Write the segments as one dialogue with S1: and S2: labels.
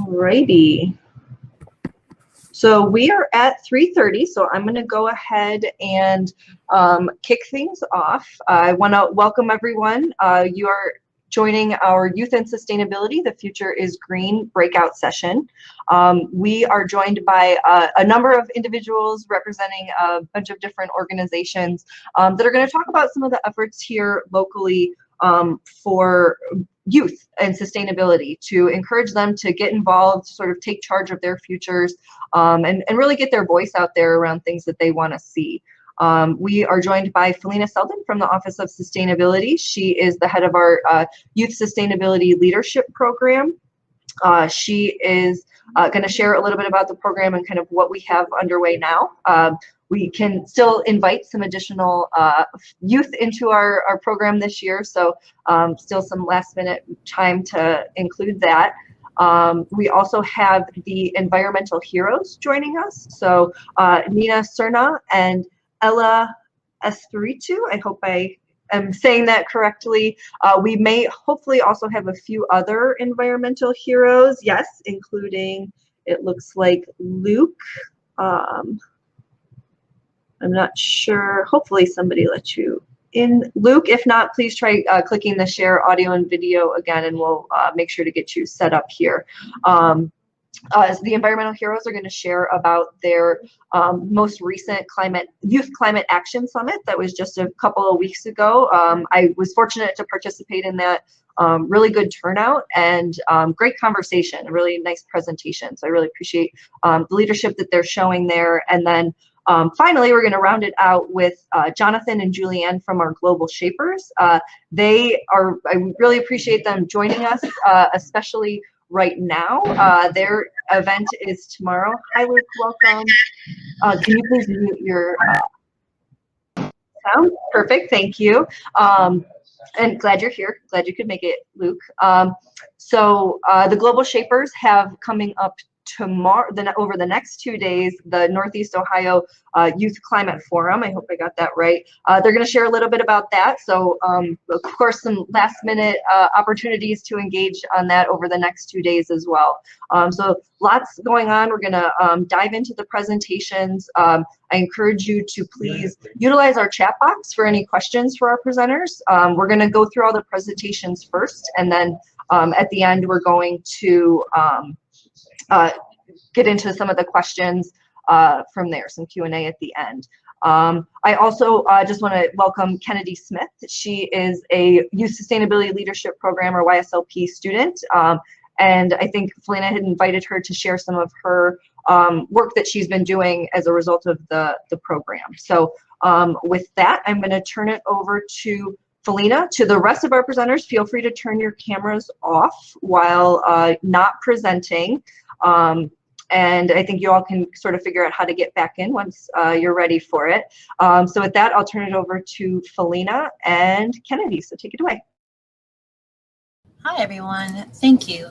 S1: Alrighty. So we are at 3:30, so I'm going to go ahead and kick things off. I want to welcome everyone. You are joining our Youth and Sustainability, The Future is Green breakout session. We are joined by a number of individuals representing a bunch of different organizations that are going to talk about some of the efforts here locally for youth and sustainability, to encourage them to get involved, sort of take charge of their futures, and really get their voice out there around things that they want to see. We are joined by Felina Selden from the Office of Sustainability. She is the head of our Youth Sustainability Leadership Program. She is going to share a little bit about the program and kind of what we have underway now. We can still invite some additional youth into our program this year, so still some last minute time to include that. We also have the environmental heroes joining us. So Nina Cerna and Ella Espiritu, I hope I am saying that correctly. We may hopefully also have a few other environmental heroes, yes, including, it looks like Luke. I'm not sure, hopefully somebody let you in. Luke, if not, please try clicking the share audio and video again, and we'll make sure to get you set up here. The environmental heroes are going to share about their most recent youth climate action summit that was just a couple of weeks ago. I was fortunate to participate in that. Really good turnout and great conversation, a really nice presentation. So I really appreciate the leadership that they're showing there. And then finally, we're going to round it out with Jonathan and Julianne from our Global Shapers. I really appreciate them joining us, especially right now. Their event is tomorrow. Hi, Luke, welcome. Can you please mute your sound? Perfect, thank you. And glad you're here, glad you could make it, Luke. So the Global Shapers have coming up tomorrow, over the next 2 days, the Northeast Ohio Youth Climate Forum. I hope I got that right. They're going to share a little bit about that. So of course, some last minute opportunities to engage on that over the next 2 days as well. So lots going on. We're going to dive into the presentations. I encourage you to please utilize our chat box for any questions for our presenters. We're going to go through all the presentations first, and then at the end, we're going to get into some of the questions from there, some Q&A at the end. I also just want to welcome Kennedy Smith. She is a Youth Sustainability Leadership Program, or YSLP student, and I think Felina had invited her to share some of her work that she's been doing as a result of the program. So with that, I'm going to turn it over to Felina. To the rest of our presenters, feel free to turn your cameras off while not presenting. And I think you all can sort of figure out how to get back in once you're ready for it. So with that, I'll turn it over to Felina and Kennedy, so take it away.
S2: Hi, everyone. Thank you.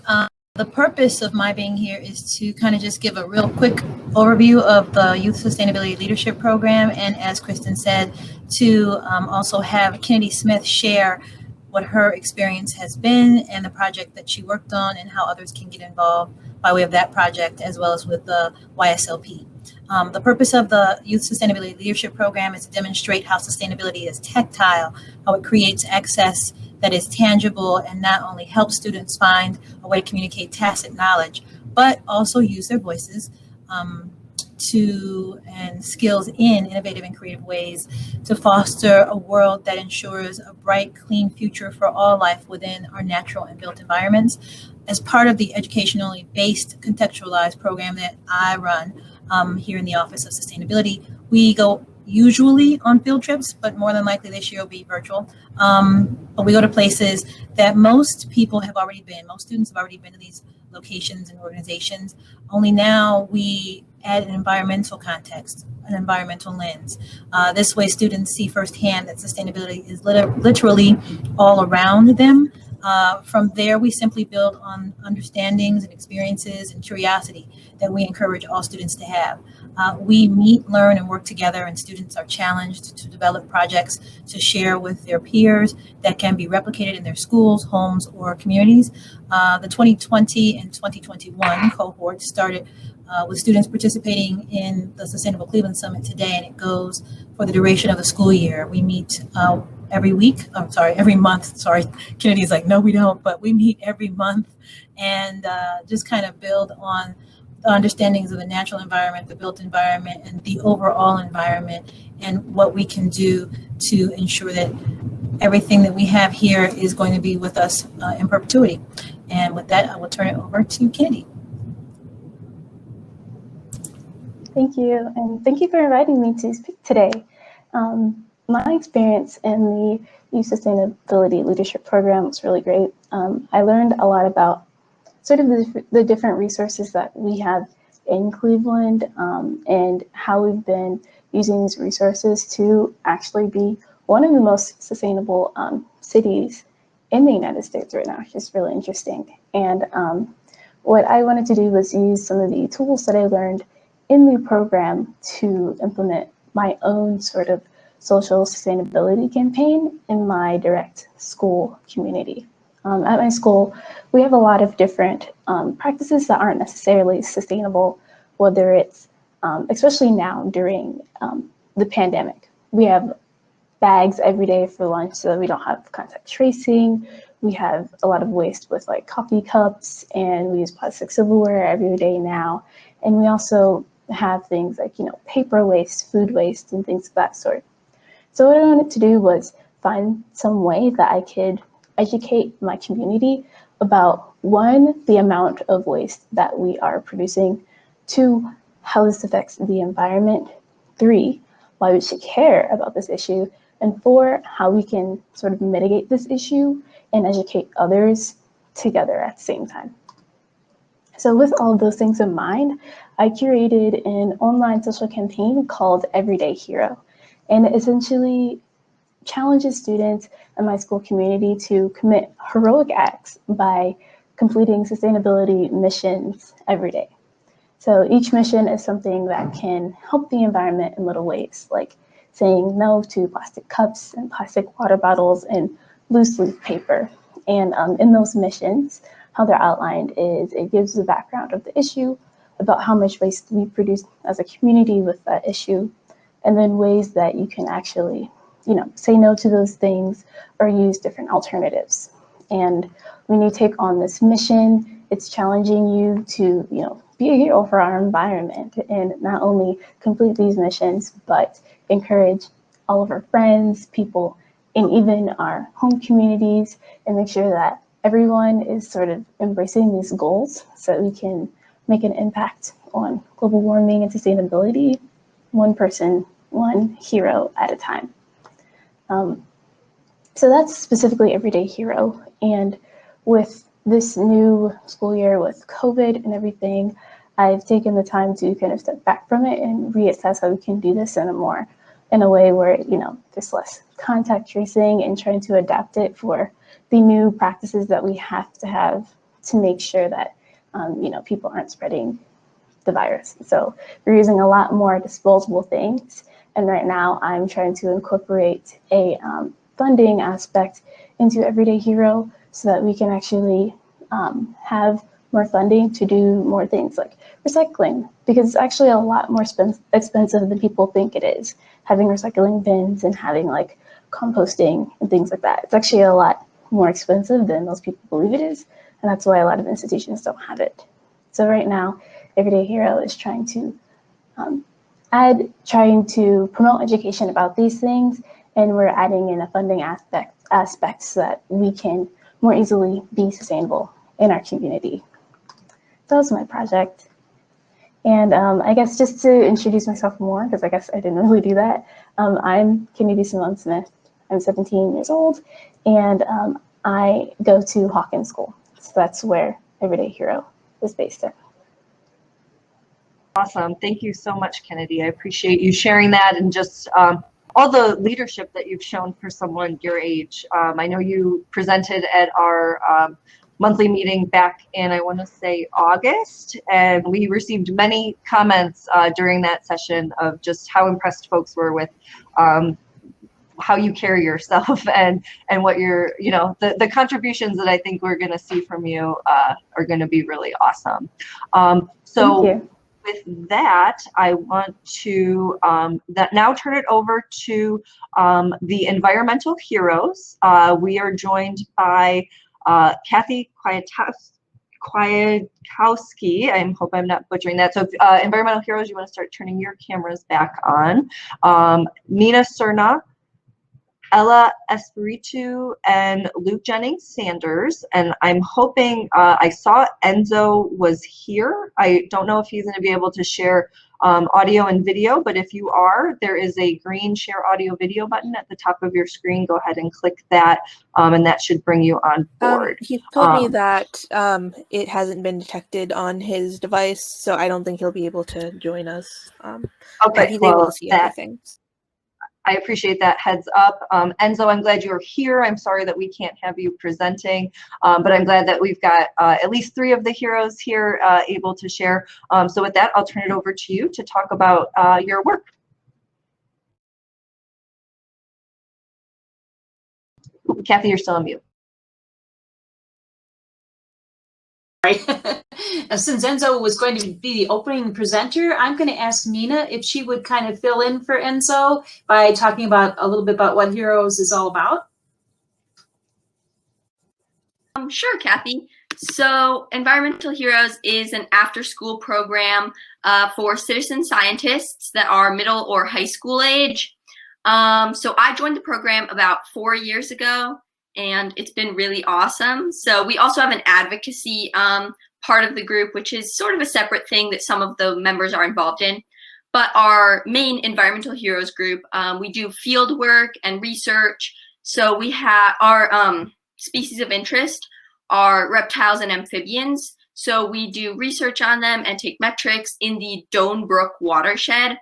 S2: The purpose of my being here is to kind of just give a real quick overview of the Youth Sustainability Leadership Program, and as Kristen said, to also have Kennedy Smith share what her experience has been and the project that she worked on and how others can get involved by way of that project, as well as with the YSLP. The purpose of the Youth Sustainability Leadership Program is to demonstrate how sustainability is tactile, how it creates access that is tangible and not only helps students find a way to communicate tacit knowledge, but also use their voices and skills in innovative and creative ways to foster a world that ensures a bright, clean future for all life within our natural and built environments. As part of the educationally based contextualized program that I run here in the Office of Sustainability, we go usually on field trips, but more than likely this year will be virtual. But we go to places that most people have already been. Most students have already been to these locations and organizations. Only now we add an environmental context, an environmental lens. This way students see firsthand that sustainability is literally all around them, From there, we simply build on understandings and experiences and curiosity that we encourage all students to have. We meet, learn, and work together, and students are challenged to develop projects to share with their peers that can be replicated in their schools, homes, or communities. The 2020 and 2021 cohort started with students participating in the Sustainable Cleveland Summit today, and it goes for the duration of the school year. We meet every month. Sorry, Kennedy's like, no, we don't, but we meet every month and just kind of build on the understandings of the natural environment, the built environment, and the overall environment, and what we can do to ensure that everything that we have here is going to be with us in perpetuity. And with that, I will turn it over to Kennedy.
S3: Thank you, and thank you for inviting me to speak today. My experience in the Youth Sustainability Leadership Program was really great. I learned a lot about sort of the different resources that we have in Cleveland and how we've been using these resources to actually be one of the most sustainable cities in the United States right now, which is really interesting. And what I wanted to do was use some of the tools that I learned in the program to implement my own sort of social sustainability campaign in my direct school community. At my school, we have a lot of different practices that aren't necessarily sustainable, whether it's, especially now during the pandemic. We have bags every day for lunch so that we don't have contact tracing. We have a lot of waste with like coffee cups, and we use plastic silverware every day now. And we also have things like, paper waste, food waste, and things of that sort. So what I wanted to do was find some way that I could educate my community about, one, the amount of waste that we are producing, two, how this affects the environment, three, why we should care about this issue, and four, how we can sort of mitigate this issue and educate others together at the same time. So with all of those things in mind, I curated an online social campaign called Everyday Hero, and it essentially challenges students in my school community to commit heroic acts by completing sustainability missions every day. So each mission is something that can help the environment in little ways, like saying no to plastic cups and plastic water bottles and loose leaf paper. And in those missions, how they're outlined is it gives the background of the issue, about how much waste we produce as a community with that issue, and then ways that you can actually, say no to those things or use different alternatives. And when you take on this mission, it's challenging you to, be a hero for our environment and not only complete these missions, but encourage all of our friends, people, and even our home communities, and make sure that everyone is sort of embracing these goals so that we can make an impact on global warming and sustainability, one person, one hero at a time. So that's specifically Everyday Hero. And with this new school year with COVID and everything, I've taken the time to kind of step back from it and reassess how we can do this in a way where, there's less contact tracing, and trying to adapt it for the new practices that we have to make sure that, people aren't spreading the virus. So we're using a lot more disposable things. And right now I'm trying to incorporate a funding aspect into Everyday Hero so that we can actually have more funding to do more things like recycling, because it's actually a lot more expensive than people think it is. Having recycling bins and having like composting and things like that. It's actually a lot more expensive than most people believe it is. And that's why a lot of institutions don't have it. So right now, Everyday Hero is trying to promote education about these things, and we're adding in a funding aspect so that we can more easily be sustainable in our community. That was my project. And I guess just to introduce myself more, because I guess I didn't really do that, I'm Kennedy Simone-Smith. I'm 17 years old, and I go to Hawkins School. So that's where Everyday Hero is based in.
S1: Awesome. Thank you so much, Kennedy. I appreciate you sharing that and just all the leadership that you've shown for someone your age. I know you presented at our monthly meeting back in, I want to say, August, and we received many comments during that session of just how impressed folks were with how you carry yourself and what you're, you know, the contributions that I think we're going to see from you are going to be really awesome. So
S3: Thank you.
S1: with that, I want to now turn it over to the environmental heroes. We are joined by Kathy Kwiatkowski. I hope I'm not butchering that. So environmental heroes, you want to start turning your cameras back on. Nina Cerna, Ella Espiritu, and Luke Jennings Sanders. And I'm hoping, I saw Enzo was here. I don't know if he's going to be able to share audio and video, but if you are, there is a green share audio video button at the top of your screen. Go ahead and click that, and that should bring you on board.
S4: He told me that it hasn't been detected on his device, so I don't think he'll be able to join us.
S1: Okay,
S4: but he's able to see everything.
S1: I appreciate that heads up. Enzo, I'm glad you're here. I'm sorry that we can't have you presenting, but I'm glad that we've got at least 3 of the heroes here able to share. So with that, I'll turn it over to you to talk about your work. Kathy, you're still on mute.
S5: Since Enzo was going to be the opening presenter, I'm going to ask Nina if she would kind of fill in for Enzo by talking about a little bit about what Heroes is all about.
S6: Sure, Kathy. So Environmental Heroes is an after-school program for citizen scientists that are middle or high school age. So I joined the program about 4 years ago, and it's been really awesome. So we also have an advocacy part of the group, which is sort of a separate thing that some of the members are involved in. But our main Environmental Heroes group, we do field work and research. So we have our species of interest are reptiles and amphibians. So we do research on them and take metrics in the Doan Brook watershed.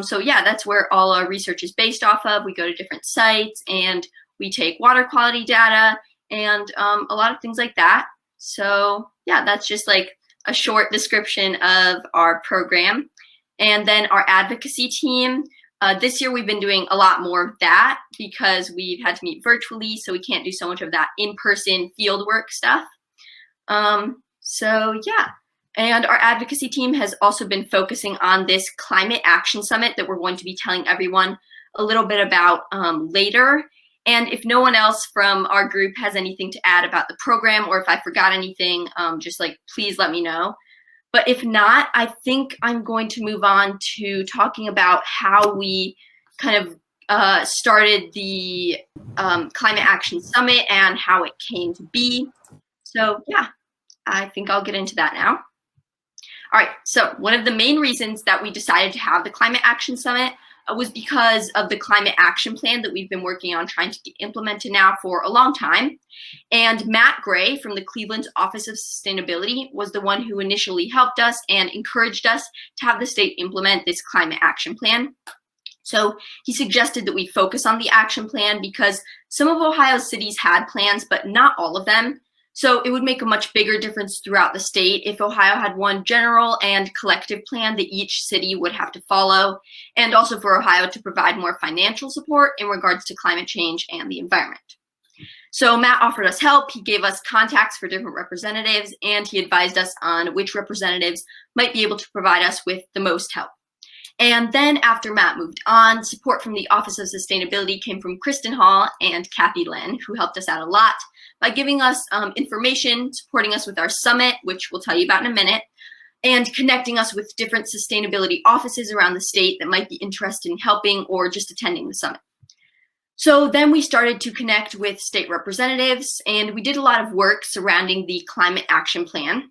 S6: So yeah, that's where all our research is based off of. We go to different sites and we take water quality data and a lot of things like that. So yeah, that's just like a short description of our program. And then our advocacy team, this year we've been doing a lot more of that because we've had to meet virtually, so we can't do so much of that in-person fieldwork stuff. So yeah, and our advocacy team has also been focusing on this climate action summit that we're going to be telling everyone a little bit about later. And if no one else from our group has anything to add about the program, or if I forgot anything, just like, please let me know. But if not, I think I'm going to move on to talking about how we kind of started the Climate Action Summit and how it came to be. So yeah, I think I'll get into that now. All right, so one of the main reasons that we decided to have the Climate Action Summit was because of the climate action plan that we've been working on trying to get implemented now for a long time. And Matt Gray from the Cleveland Office of Sustainability was the one who initially helped us and encouraged us to have the state implement this climate action plan. So he suggested that we focus on the action plan because some of Ohio's cities had plans, but not all of them. So it would make a much bigger difference throughout the state if Ohio had one general and collective plan that each city would have to follow, and also for Ohio to provide more financial support in regards to climate change and the environment. So Matt offered us help. He gave us contacts for different representatives, and he advised us on which representatives might be able to provide us with the most help. And then after Matt moved on, support from the Office of Sustainability came from Kristen Hall and Kathy Lynn, who helped us out a lot by giving us information, supporting us with our summit, which we'll tell you about in a minute, and connecting us with different sustainability offices around the state that might be interested in helping or just attending the summit. So then we started to connect with state representatives, and we did a lot of work surrounding the climate action plan.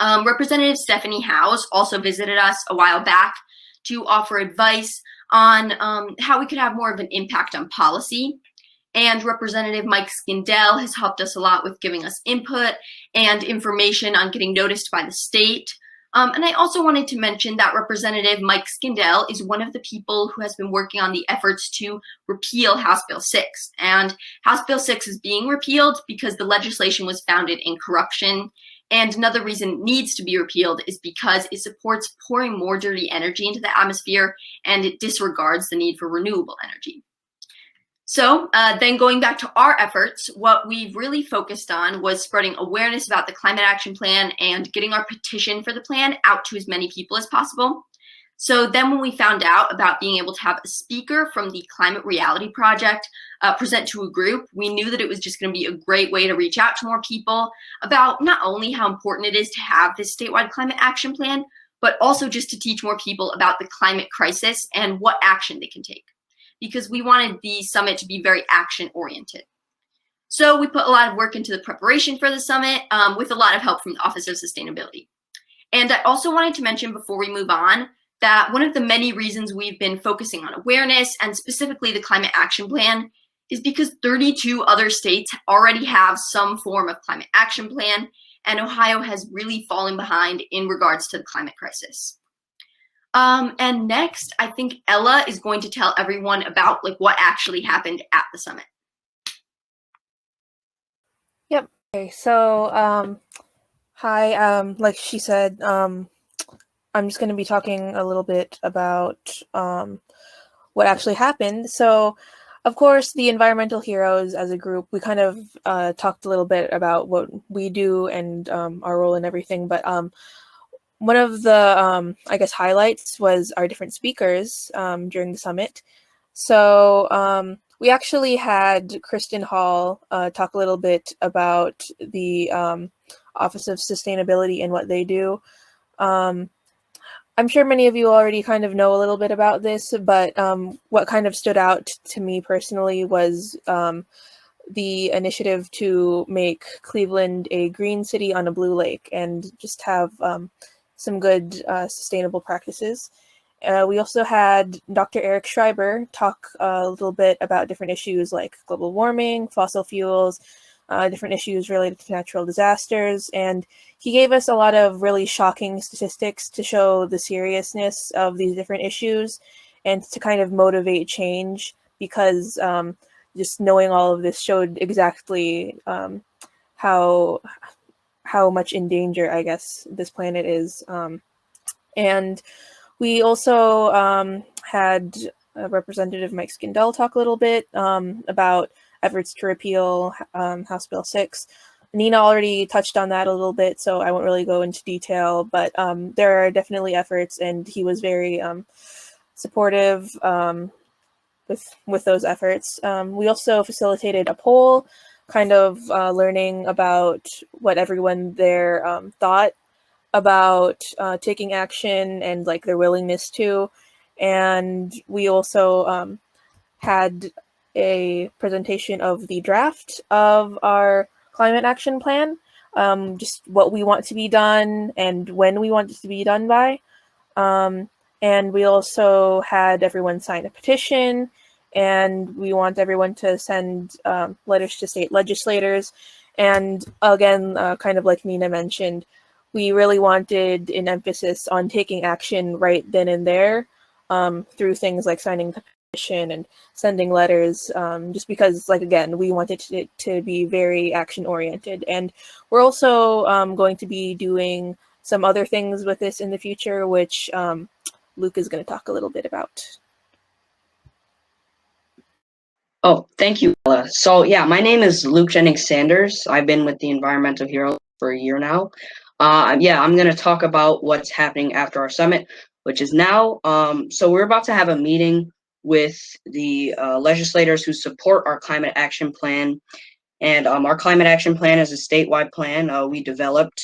S6: Representative Stephanie Howes also visited us a while back to offer advice on how we could have more of an impact on policy. And Representative Mike Skindell has helped us a lot with giving us input and information on getting noticed by the state. And I also wanted to mention that Representative Mike Skindell is one of the people who has been working on the efforts to repeal House Bill 6. And House Bill 6 is being repealed because the legislation was founded in corruption. And another reason it needs to be repealed is because it supports pouring more dirty energy into the atmosphere, and it disregards the need for renewable energy. So then going back to our efforts, what we really focused on was spreading awareness about the climate action plan and getting our petition for the plan out to as many people as possible. So then when we found out about being able to have a speaker from the Climate Reality Project present to a group, we knew that it was just going to be a great way to reach out to more people about not only how important it is to have this statewide climate action plan, but also just to teach more people about the climate crisis and what action they can take, because we wanted the summit to be very action-oriented. So we put a lot of work into the preparation for the summit with a lot of help from the Office of Sustainability. And I also wanted to mention before we move on that one of the many reasons we've been focusing on awareness and specifically the climate action plan is because 32 other states already have some form of climate action plan, and Ohio has really fallen behind in regards to the climate crisis. And next, I think Ella is going to tell everyone about what actually happened at the summit.
S4: Yep. Okay. So, hi. Like she said, I'm just going to be talking a little bit about what actually happened. So, of course, the Environmental Heroes as a group, we kind of talked a little bit about what we do and our role and everything. But one of the, I guess, highlights was our different speakers during the summit. So we actually had Kristen Hall talk a little bit about the Office of Sustainability and what they do. I'm sure many of you already kind of know a little bit about this, but what kind of stood out to me personally was the initiative to make Cleveland a green city on a blue lake and just have some good sustainable practices. We also had Dr. Eric Schreiber talk a little bit about different issues like global warming, fossil fuels, different issues related to natural disasters, and he gave us a lot of really shocking statistics to show the seriousness of these different issues and to kind of motivate change, because just knowing all of this showed exactly how much in danger, I guess, this planet is. And we also had Representative Mike Skindell talk a little bit about efforts to repeal House Bill 6. Nina already touched on that a little bit, so I won't really go into detail, but there are definitely efforts, and he was very supportive with those efforts. We also facilitated a poll, kind of learning about what everyone there thought about taking action and like their willingness to. And we also had a presentation of the draft of our climate action plan, just what we want to be done and when we want it to be done by. And we also had everyone sign a petition, and we want everyone to send letters to state legislators. And again, kind of like Nina mentioned, we really wanted an emphasis on taking action right then and there through things like signing the petition and sending letters, just because, like, again, we wanted it to be very action oriented. And we're also going to be doing some other things with this in the future, which Luke is going to talk a little bit about.
S7: Oh, thank you, Ella. So yeah, my name is Luke Jennings Sanders. I've been with the Environmental Heroes for a year now. Yeah, I'm going to talk about what's happening after our summit, which is now. So we're about to have a meeting with the legislators who support our climate action plan. And our climate action plan is a statewide plan we developed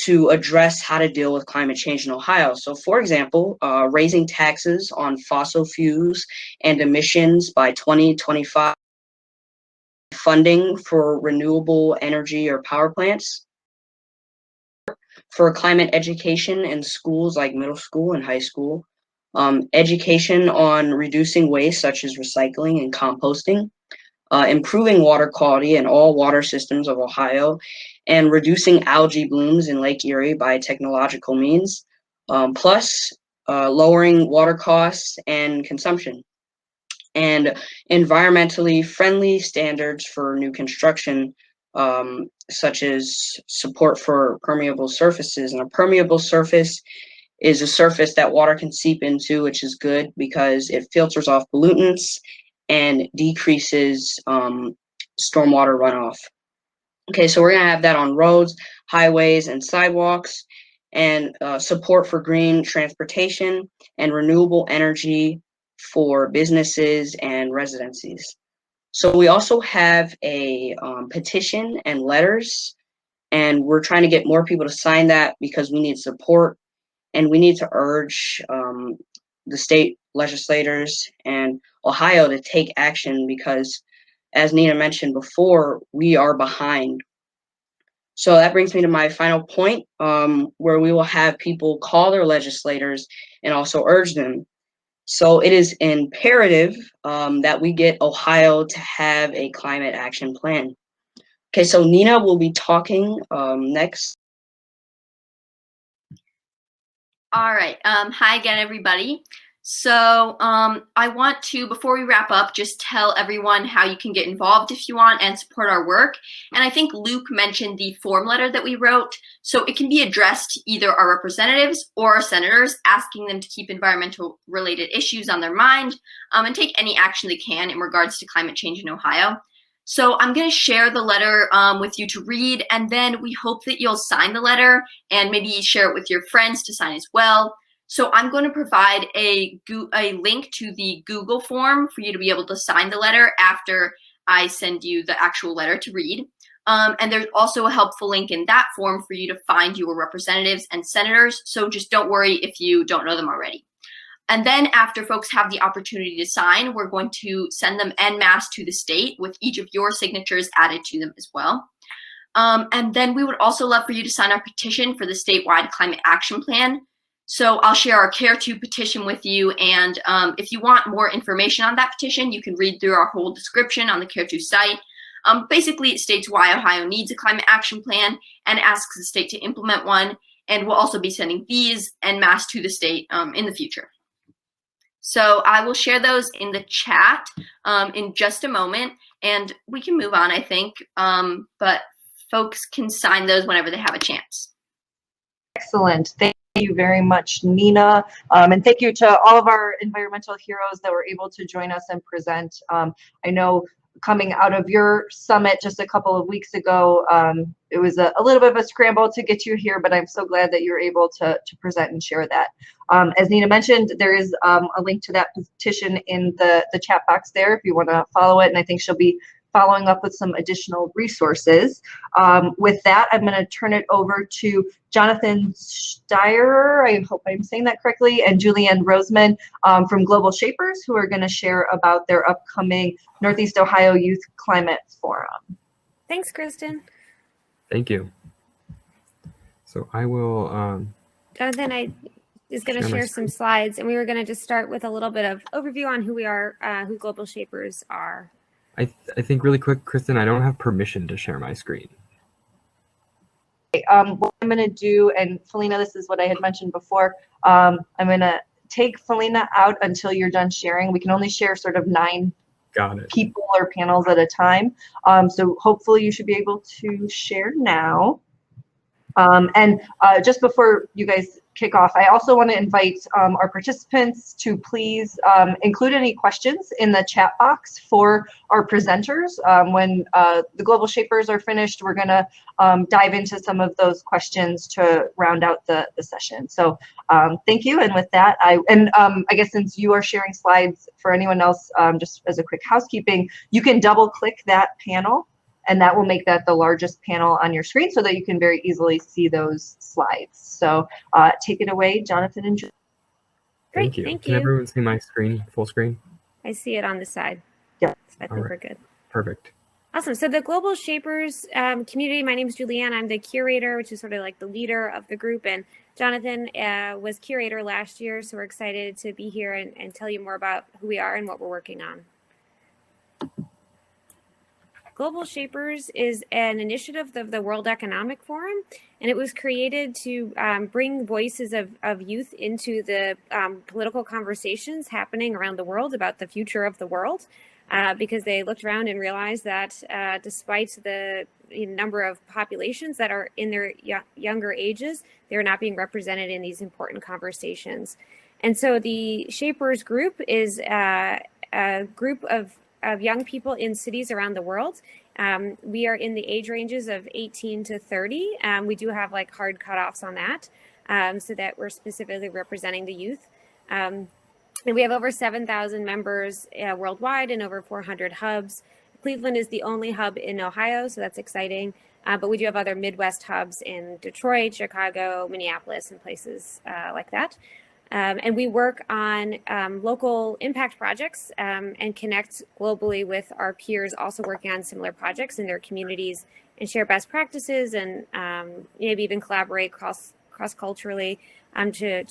S7: to address how to deal with climate change in Ohio. So for example, raising taxes on fossil fuels and emissions by 2025, funding for renewable energy or power plants, for climate education in schools like middle school and high school, education on reducing waste such as recycling and composting, improving water quality in all water systems of Ohio, and reducing algae blooms in Lake Erie by technological means, plus lowering water costs and consumption, and environmentally friendly standards for new construction, such as support for permeable surfaces. And a permeable surface is a surface that water can seep into, which is good because it filters off pollutants and decreases stormwater runoff. Okay, so we're going to have that on roads, highways, and sidewalks, and support for green transportation and renewable energy for businesses and residencies. So we also have a petition and letters, and we're trying to get more people to sign that because we need support, and we need to urge the state legislators and Ohio to take action because, as Nina mentioned before, we are behind. So that brings me to my final point, where we will have people call their legislators and also urge them. So it is imperative that we get Ohio to have a climate action plan. Okay, so Nina will be talking next.
S6: All right. Hi again, everybody. So I want to, before we wrap up, just tell everyone how you can get involved if you want and support our work. And I think Luke mentioned the form letter that we wrote. So it can be addressed to either our representatives or our senators, asking them to keep environmental related issues on their mind and take any action they can in regards to climate change in Ohio. So I'm going to share the letter with you to read, and then we hope that you'll sign the letter and maybe share it with your friends to sign as well. So I'm going to provide a link to the Google form for you to be able to sign the letter after I send you the actual letter to read. And there's also a helpful link in that form for you to find your representatives and senators. So just don't worry if you don't know them already. And then after folks have the opportunity to sign, we're going to send them en masse to the state with each of your signatures added to them as well. And then we would also love for you to sign our petition for the statewide climate action plan. So I'll share our Care to petition with you. And if you want more information on that petition, you can read through our whole description on the Care to site. Basically, it states why Ohio needs a climate action plan and asks the state to implement one. And we'll also be sending these en masse to the state in the future. So I will share those in the chat in just a moment, and we can move on, I think. But folks can sign those whenever they have a chance.
S1: Excellent. Thank you very much, Nina. And thank you to all of our environmental heroes that were able to join us and present. I know coming out of your summit just a couple of weeks ago, it was a little bit of a scramble to get you here, but I'm so glad that you're able to present and share that. As Nina mentioned, there is a link to that petition in the chat box there if you want to follow it, and I think she'll be following up with some additional resources. With that, I'm going to turn it over to Jonathan Steirer, I hope I'm saying that correctly, and Julianne Roseman from Global Shapers, who are going to share about their upcoming Northeast Ohio Youth Climate Forum.
S8: Thanks, Kristen.
S9: Thank you. So I will.
S8: Jonathan, is going to share some slides, and we were going to just start with a little bit of overview on who we are, who Global Shapers are.
S9: I think really quick, Kristen, I don't have permission to share my screen.
S1: What I'm going to do, and Felina, this is what I had mentioned before, I'm going to take Felina out until you're done sharing. We can only share sort of 9 people or panels at a time. So hopefully you should be able to share now. And just before you guys kick off, I also want to invite our participants to please include any questions in the chat box for our presenters. When the Global Shapers are finished, we're going to dive into some of those questions to round out the session. So thank you. And with that, I guess since you are sharing slides for anyone else, just as a quick housekeeping, you can double click that panel, and that will make that the largest panel on your screen so that you can very easily see those slides. So take it away, Jonathan and Julie.
S8: Great,
S9: thank you.
S8: Thank
S9: Can
S8: you.
S9: everyone see my screen, full screen?
S8: I see it on the side.
S1: Yeah.
S8: So I think we're good.
S9: Perfect.
S8: Awesome. So the Global Shapers community, my name is Julianne. I'm the curator, which is sort of like the leader of the group. And Jonathan was curator last year. So we're excited to be here and tell you more about who we are and what we're working on. Global Shapers is an initiative of the World Economic Forum, and it was created to bring voices of youth into the political conversations happening around the world about the future of the world, because they looked around and realized that despite the number of populations that are in their younger ages, they're not being represented in these important conversations. And so the Shapers group is a group of young people in cities around the world. We are in the age ranges of 18 to 30. We do have like hard cutoffs on that, so that we're specifically representing the youth. And we have over 7,000 members worldwide and over 400 hubs. Cleveland is the only hub in Ohio, so that's exciting. But we do have other Midwest hubs in Detroit, Chicago, Minneapolis, and places like that. And we work on local impact projects and connect globally with our peers also working on similar projects in their communities and share best practices and maybe even collaborate cross-culturally to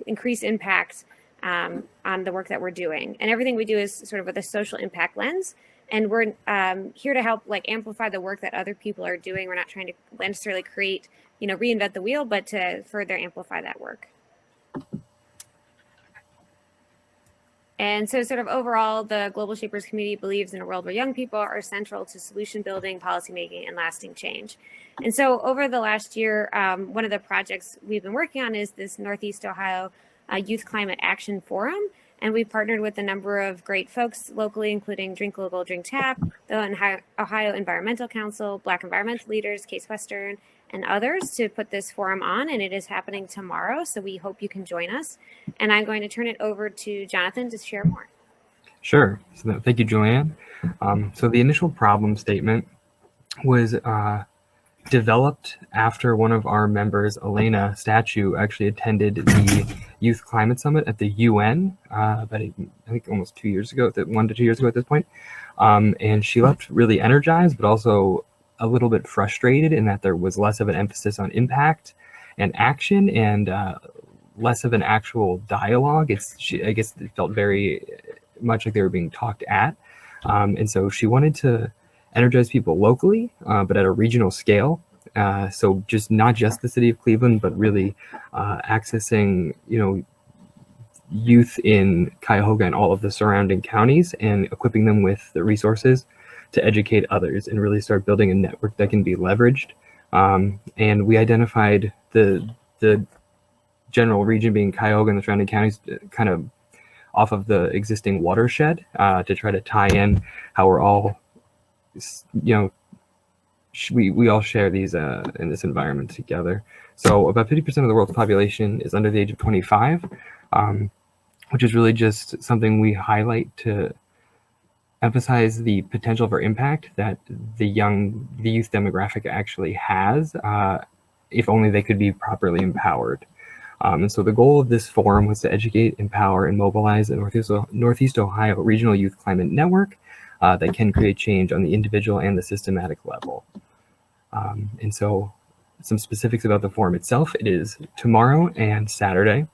S8: increase impact on the work that we're doing. And everything we do is sort of with a social impact lens. And we're here to help amplify the work that other people are doing. We're not trying to necessarily create, reinvent the wheel, but to further amplify that work. And so sort of overall, the Global Shapers community believes in a world where young people are central to solution building, policymaking, and lasting change. And so over the last year, one of the projects we've been working on is this Northeast Ohio Youth Climate Action Forum. And we've partnered with a number of great folks locally, including Drink Local, Drink Tap, the Ohio Environmental Council, Black environmental leaders, Case Western, and others to put this forum on, and it is happening tomorrow, so we hope you can join us. And I'm going to turn it over to Jonathan to share more.
S9: Sure. So thank you, Julianne. So the initial problem statement was developed after one of our members, Elena Statue, actually attended the Youth Climate Summit at the UN about, I think, almost 2 years ago, 1 to 2 years ago at this point. And she left really energized, but also a little bit frustrated in that there was less of an emphasis on impact and action and less of an actual dialogue. I guess it felt very much like they were being talked at. And so she wanted to energize people locally, but at a regional scale. So just not just the city of Cleveland, but really accessing, youth in Cuyahoga and all of the surrounding counties and equipping them with the resources to educate others and really start building a network that can be leveraged. And we identified the general region being Cuyahoga and the surrounding counties kind of off of the existing watershed to try to tie in how we're all, we all share these in this environment together. So about 50% of the world's population is under the age of 25, which is really just something we highlight to emphasize the potential for impact that the youth demographic actually has, if only they could be properly empowered. And so the goal of this forum was to educate, empower, and mobilize the Northeast Ohio Regional Youth Climate Network that can create change on the individual and the systematic level. And so some specifics about the forum itself: it is tomorrow and Saturday.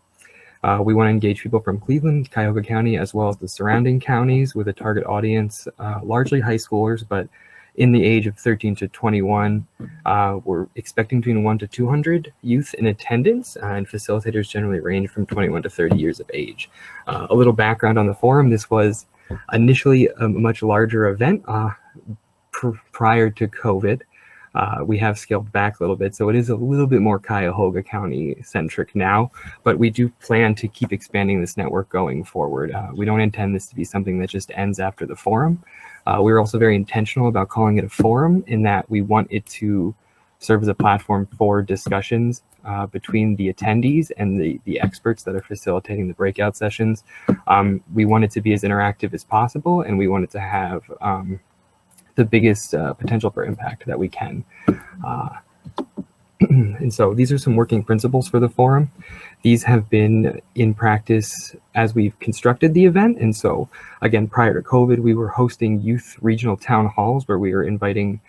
S9: We want to engage people from Cleveland, Cuyahoga County, as well as the surrounding counties with a target audience, largely high schoolers, but in the age of 13 to 21. We're expecting between 100 to 200 youth in attendance, and facilitators generally range from 21 to 30 years of age. A little background on the forum: this was initially a much larger event prior to COVID. We have scaled back a little bit, so it is a little bit more Cuyahoga County centric now, but we do plan to keep expanding this network going forward. We don't intend this to be something that just ends after the forum. We're also very intentional about calling it a forum in that we want it to serve as a platform for discussions between the attendees and the experts that are facilitating the breakout sessions. We want it to be as interactive as possible, and we want it to have the biggest potential for impact that we can. And so these are some working principles for the forum. These have been in practice as we've constructed the event. And so again, prior to COVID, we were hosting youth regional town halls where we were inviting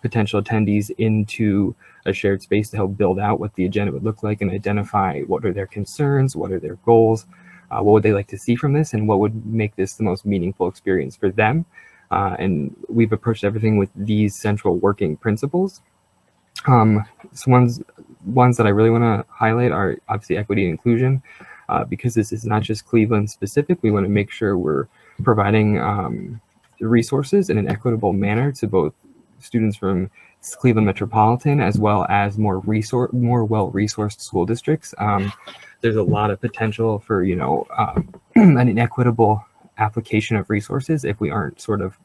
S9: potential attendees into a shared space to help build out what the agenda would look like and identify what are their concerns, what are their goals, what would they like to see from this, and what would make this the most meaningful experience for them. And we've approached everything with these central working principles. Some ones that I really want to highlight are obviously equity and inclusion, because this is not just Cleveland specific. We want to make sure we're providing resources in an equitable manner to both students from Cleveland Metropolitan as well as more well-resourced school districts. There's a lot of potential for an inequitable application of resources if we aren't sort of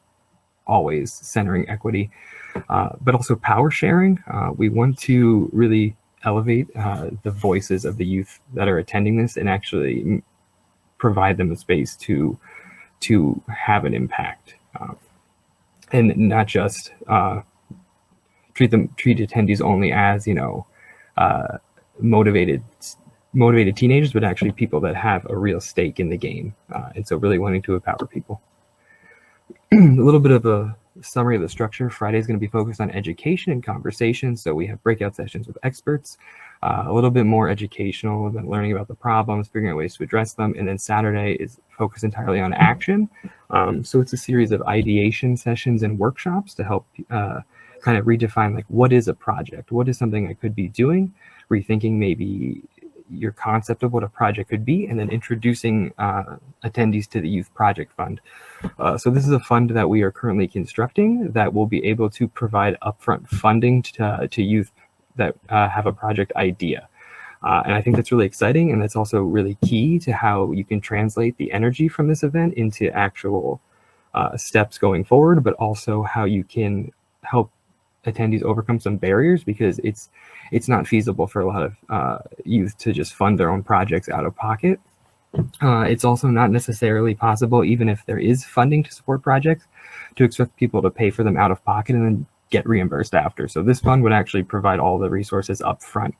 S9: always centering equity, but also power sharing. We want to really elevate the voices of the youth that are attending this and actually provide them a space to have an impact, and not just treat attendees only as motivated teenagers, but actually people that have a real stake in the game. And so really wanting to empower people. A little bit of a summary of the structure. Friday is going to be focused on education and conversation. So we have breakout sessions with experts, a little bit more educational, learning about the problems, figuring out ways to address them. And then Saturday is focused entirely on action. So it's a series of ideation sessions and workshops to help kind of redefine, like, what is a project? What is something I could be doing? Rethinking maybe your concept of what a project could be, and then introducing attendees to the Youth Project Fund. So this is a fund that we are currently constructing that will be able to provide upfront funding to youth that have a project idea. And I think that's really exciting, and that's also really key to how you can translate the energy from this event into actual steps going forward, but also how you can help attendees overcome some barriers, because it's not feasible for a lot of youth to just fund their own projects out of pocket. It's also not necessarily possible, even if there is funding to support projects, to expect people to pay for them out of pocket and then get reimbursed after. So this fund would actually provide all the resources up front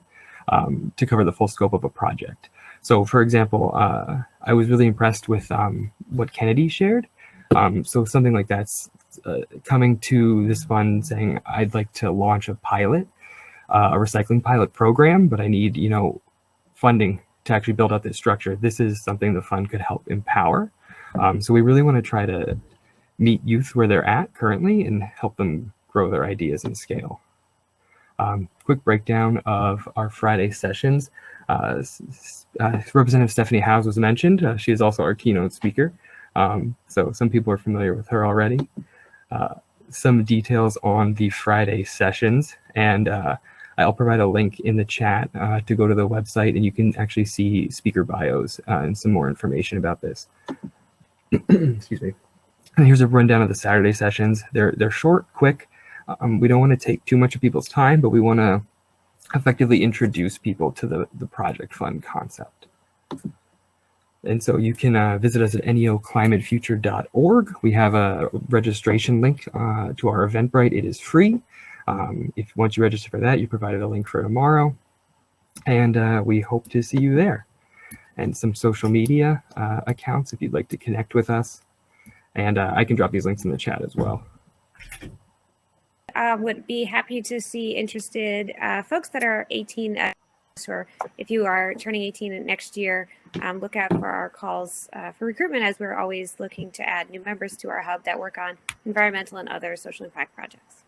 S9: to cover the full scope of a project. So for example, I was really impressed with what Kennedy shared. So something like that's coming to this fund saying, I'd like to launch a pilot, a recycling pilot program, but I need, funding to actually build out this structure. This is something the fund could help empower. So we really want to try to meet youth where they're at currently and help them grow their ideas and scale. Quick breakdown of our Friday sessions. Representative Stephanie Howes was mentioned. She is also our keynote speaker. So some people are familiar with her already. Some details on the Friday sessions, and I'll provide a link in the chat to go to the website, and you can actually see speaker bios and some more information about this. Excuse me. And here's a rundown of the Saturday sessions. They're short, quick. We don't want to take too much of people's time, but we want to effectively introduce people to the project fund concept. And so you can visit us at neoclimatefuture.org. We have a registration link to our Eventbrite. It is free. Once you register for that, you provided a link for tomorrow. And we hope to see you there. And some social media accounts if you'd like to connect with us. And I can drop these links in the chat as well.
S8: Would be happy to see interested folks that are 18, or if you are turning 18 next year, look out for our calls for recruitment, as we're always looking to add new members to our hub that work on environmental and other social impact projects.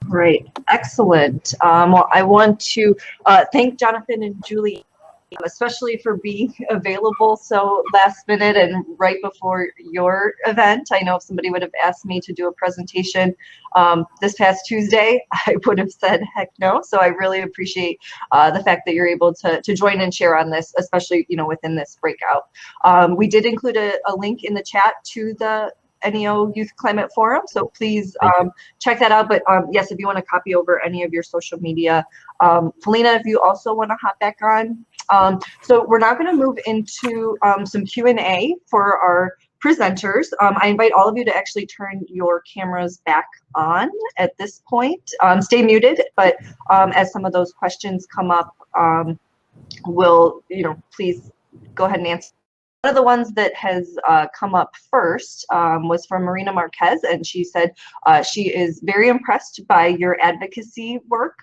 S1: Great, excellent. Well, I want to thank Jonathan and Julie, especially for being available so last minute and right before your event. I know if somebody would have asked me to do a presentation this past Tuesday, I would have said heck no. So I really appreciate the fact that you're able to join and share on this, especially within this breakout. We did include a link in the chat to the NEO Youth Climate Forum, so please check that out. But yes, if you want to copy over any of your social media, Felina, if you also want to hop back on. So we're now going to move into some Q&A for our presenters. I invite all of you to actually turn your cameras back on at this point. Stay muted, but as some of those questions come up, we'll, please go ahead and answer of the ones that has come up first was from Marina Marquez, and she said she is very impressed by your advocacy work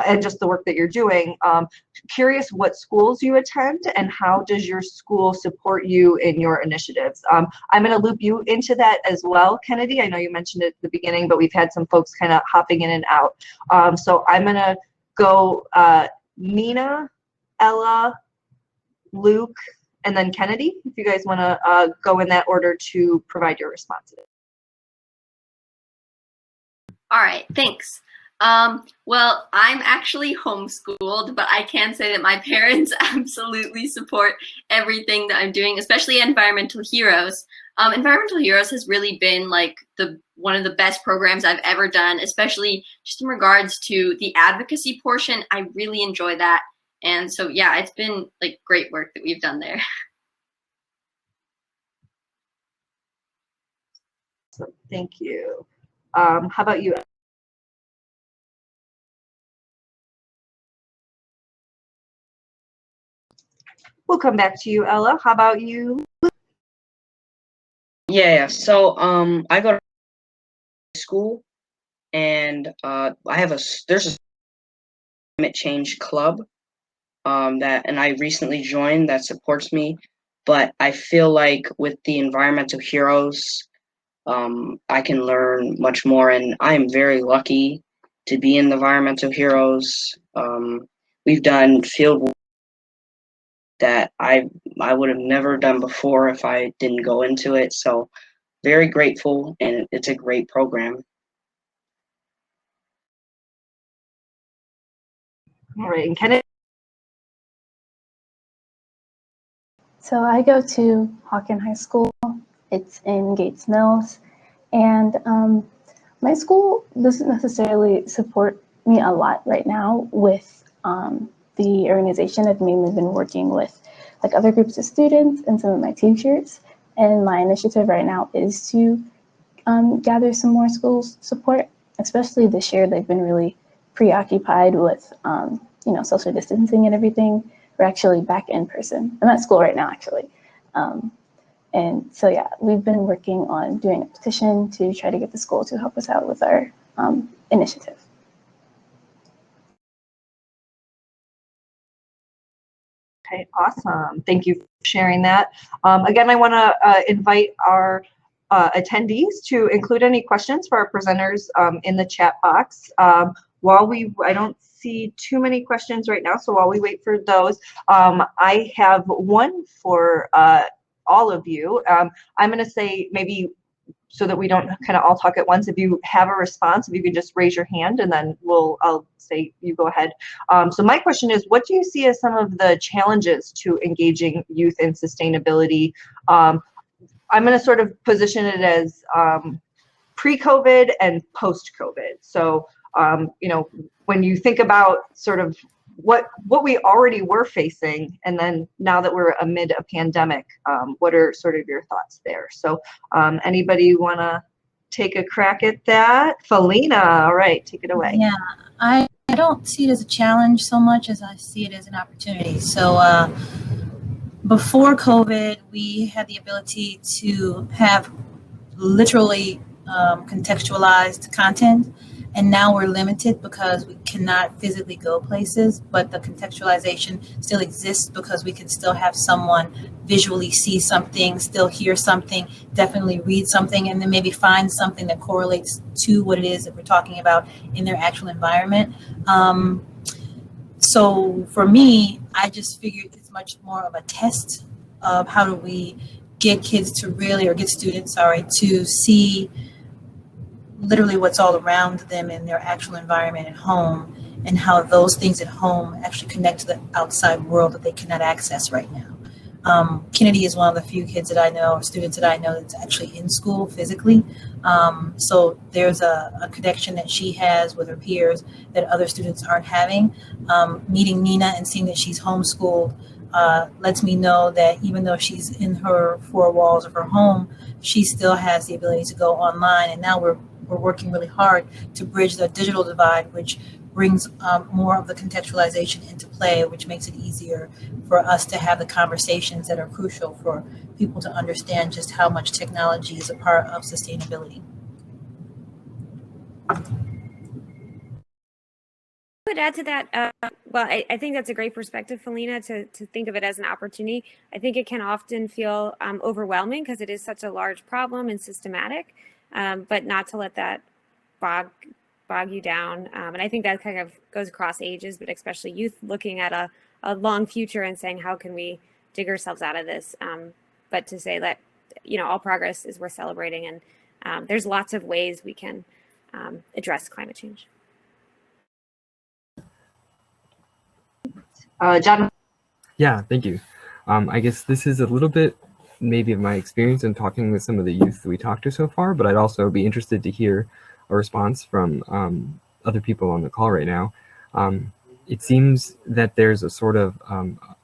S1: and just the work that you're doing. Curious what schools you attend and how does your school support you in your initiatives. I'm going to loop you into that as well, Kennedy. I know you mentioned it at the beginning, but we've had some folks kind of hopping in and out. So I'm going to go Nina, Ella, Luke, and then Kennedy, if you guys want to go in that order to provide your responses.
S6: All right, thanks. Well, I'm actually homeschooled, but I can say that my parents absolutely support everything that I'm doing, especially Environmental Heroes. Environmental Heroes has really been like one of the best programs I've ever done, especially just in regards to the advocacy portion. I really enjoy that. And so, yeah, it's been like great work that we've done there.
S1: So thank you. How about you? We'll come back to you, Ella. How about you?
S7: Yeah, so I go to school, and there's a climate change club and I recently joined that supports me. But I feel like with the Environmental Heroes, I can learn much more, and I am very lucky to be in the Environmental Heroes. We've done field work that I would have never done before if I didn't go into it. So very grateful, and it's a great program.
S1: All right, and Kennedy.
S3: So I go to Hawken High School. It's in Gates Mills, and my school doesn't necessarily support me a lot right now with the organization. I've mainly been working with like other groups of students and some of my teachers, and my initiative right now is to gather some more school support. Especially this year, they've been really preoccupied with social distancing and everything. We're actually back in person. I'm at school right now, actually. And so, yeah, we've been working on doing a petition to try to get the school to help us out with our initiative.
S1: Okay, awesome. Thank you for sharing that. Again, I want to invite our attendees to include any questions for our presenters in the chat box. I don't see too many questions right now, so while we wait for those, I have one for all of you. I'm going to say maybe so that we don't kind of all talk at once. If you have a response, if you could just raise your hand, and then I'll say you go ahead. So my question is, what do you see as some of the challenges to engaging youth in sustainability? I'm going to sort of position it as pre-COVID and post-COVID. So when you think about sort of what we already were facing, and then now that we're amid a pandemic, what are sort of your thoughts there? So anybody want to take a crack at that? Felina, all right, take it away.
S2: Yeah, I don't see it as a challenge so much as I see it as an opportunity. So before COVID, we had the ability to have literally contextualized content. And now we're limited because we cannot physically go places, but the contextualization still exists because we can still have someone visually see something, still hear something, definitely read something, and then maybe find something that correlates to what it is that we're talking about in their actual environment. So for me, I just figured it's much more of a test of how do we get kids to really, or get students, to see literally what's all around them in their actual environment at home, and how those things at home actually connect to the outside world that they cannot access right now. Kennedy is one of the few kids that I know, or students that I know, that's actually in school physically. So there's a connection that she has with her peers that other students aren't having. Meeting Nina and seeing that she's homeschooled lets me know that even though she's in her four walls of her home, she still has the ability to go online. And now we're we're working really hard to bridge the digital divide, which brings more of the contextualization into play, which makes it easier for us to have the conversations that are crucial for people to understand just how much technology is a part of sustainability.
S8: I would add to that, well, I think that's a great perspective, Felina, to think of it as an opportunity. I think it can often feel overwhelming because it is such a large problem and systematic, but not to let that bog you down. And I think that kind of goes across ages, but especially youth looking at a long future and saying, how can we dig ourselves out of this? But to say that, all progress is worth celebrating, and there's lots of ways we can address climate change.
S1: John.
S9: Yeah, thank you. I guess this is a little bit maybe of my experience in talking with some of the youth we talked to so far, but I'd also be interested to hear a response from other people on the call right now. It seems that there's a sort of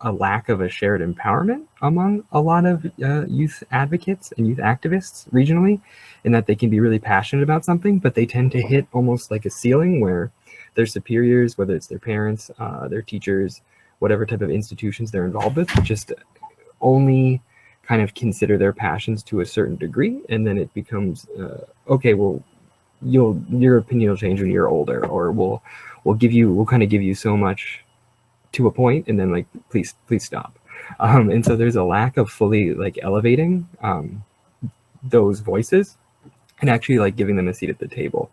S9: a lack of a shared empowerment among a lot of youth advocates and youth activists regionally, in that they can be really passionate about something, but they tend to hit almost like a ceiling where their superiors, whether it's their parents, their teachers, whatever type of institutions they're involved with, just only kind of consider their passions to a certain degree, and then it becomes okay, well, your opinion will change when you're older, or we'll kind of give you so much to a point, and then like please stop. And so there's a lack of fully like elevating those voices and actually like giving them a seat at the table.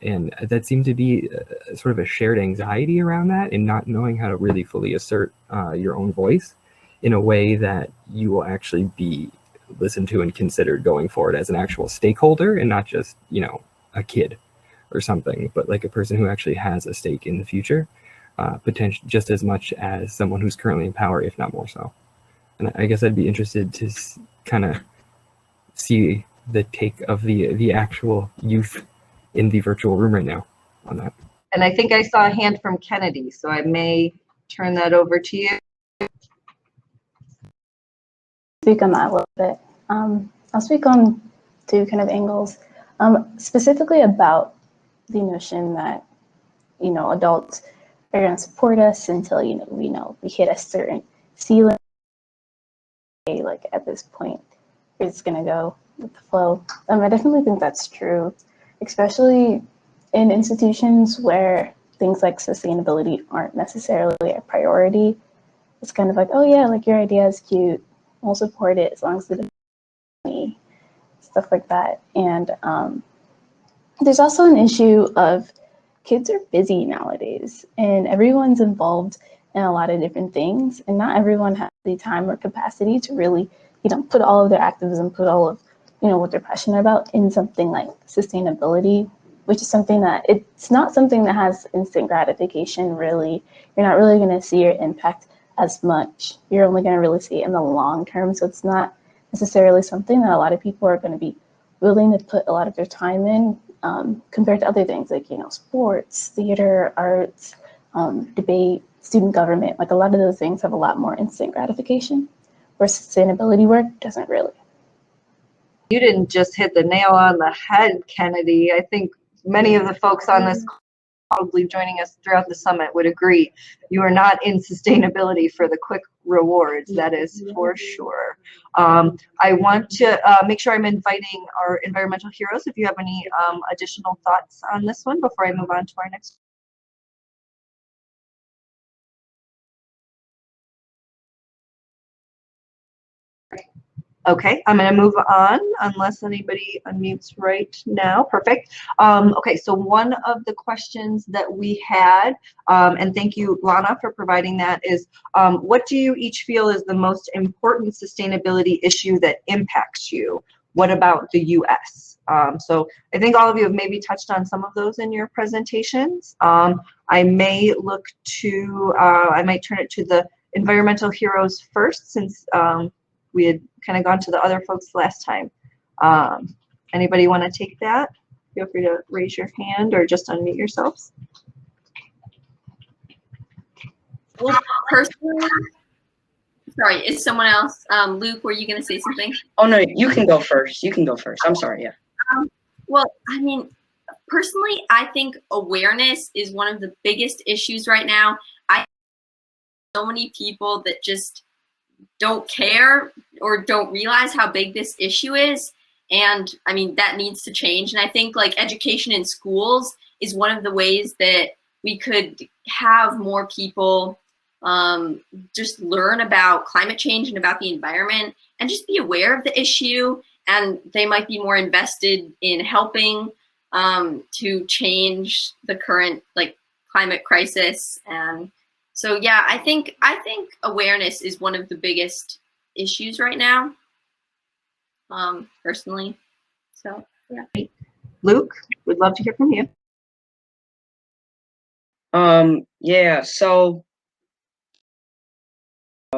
S9: And that seemed to be sort of a shared anxiety around that, and not knowing how to really fully assert your own voice in a way that you will actually be listened to and considered going forward as an actual stakeholder, and not just, a kid or something, but like a person who actually has a stake in the future, potentially just as much as someone who's currently in power, if not more so. And I guess I'd be interested to kind of see the take of the actual youth in the virtual room right now on that.
S1: And I think I saw a hand from Kennedy, so I may turn that over to you.
S3: Speak on that a little bit. I'll speak on two kind of angles, specifically about the notion that, adults are going to support us until, we hit a certain ceiling. Like at this point, we're just going to go with the flow. I definitely think that's true, especially in institutions where things like sustainability aren't necessarily a priority. It's kind of like, oh yeah, like your idea is cute, we'll support it as long as it's me, stuff like that. And there's also an issue of kids are busy nowadays, and everyone's involved in a lot of different things, and not everyone has the time or capacity to really, put all of their activism, put all of, what they're passionate about in something like sustainability, which is something that it's not something that has instant gratification, really. You're not really going to see your impact as much. You're only going to really see it in the long term. So it's not necessarily something that a lot of people are going to be willing to put a lot of their time in, compared to other things like, sports, theater, arts, debate, student government. Like a lot of those things have a lot more instant gratification, where sustainability work doesn't really.
S1: You didn't just hit the nail on the head, Kennedy. I think many of the folks on this call, probably joining us throughout the summit, would agree. You are not in sustainability for the quick rewards, that is for sure. I want to make sure I'm inviting our environmental heroes if you have any additional thoughts on this one before I move on to our next. Okay, I'm going to move on unless anybody unmutes right now. Perfect. Okay, so one of the questions that we had, and thank you, Lana, for providing that, is what do you each feel is the most important sustainability issue that impacts you? What about the US? So I think all of you have maybe touched on some of those in your presentations. I may look to, I might turn it to the environmental heroes first, since we had kind of gone to the other folks last time. Anybody want to take that? Feel free to raise your hand or just unmute yourselves.
S6: Well, personally, sorry, is someone else? Luke, were you going to say something?
S7: Oh no, you can go first. You can go first. I'm sorry. Yeah.
S6: Well, I mean, personally, I think awareness is one of the biggest issues right now. I so many people that just don't care or don't realize how big this issue is. And I mean, that needs to change. And I think like education in schools is one of the ways that we could have more people just learn about climate change and about the environment and just be aware of the issue. And they might be more invested in helping to change the current like climate crisis. And so, yeah, I think awareness is one of the biggest issues right now, personally. So, yeah.
S1: Luke, we'd love to hear from you.
S7: Yeah, so